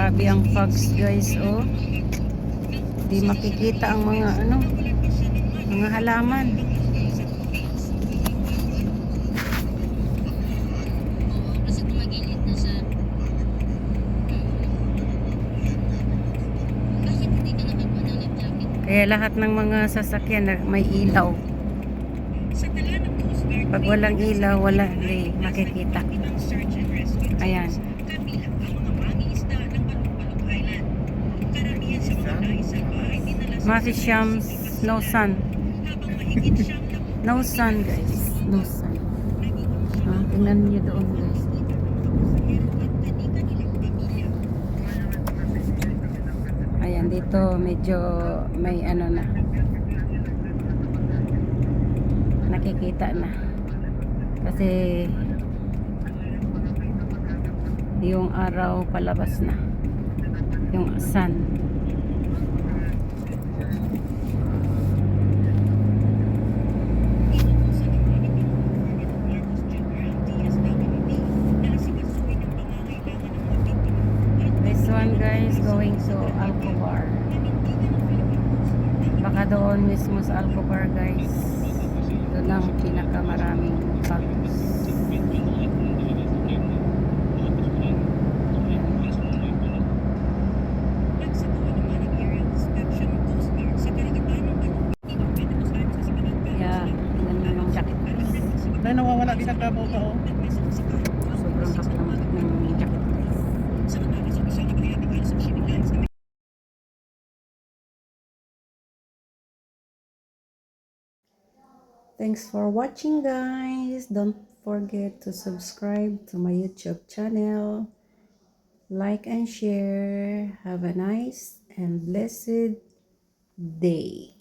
Grabe ang fogs guys, oh. Di makikita ang mga mga halaman. Kaya lahat ng mga sasakyan may ilaw. Pag walang ilaw, wala makikita. Ayan. Shams, no sun. No sun guys. No sun. Tingnan niyo doon guys. Ayan, dito medyo may na. Nakikita na. Kasi yung araw palabas na. Yung sun. This one guys going to Alcobar. Baka doon mismo sa Alcobar guys. Doon ang pinakamaraming bagos. Dahil nawawala din ang kabaw ka, oh. Sobrang kapit ng jacket guys. Thanks for watching guys. Don't forget to subscribe to my YouTube channel. Like and share. Have a nice and blessed day.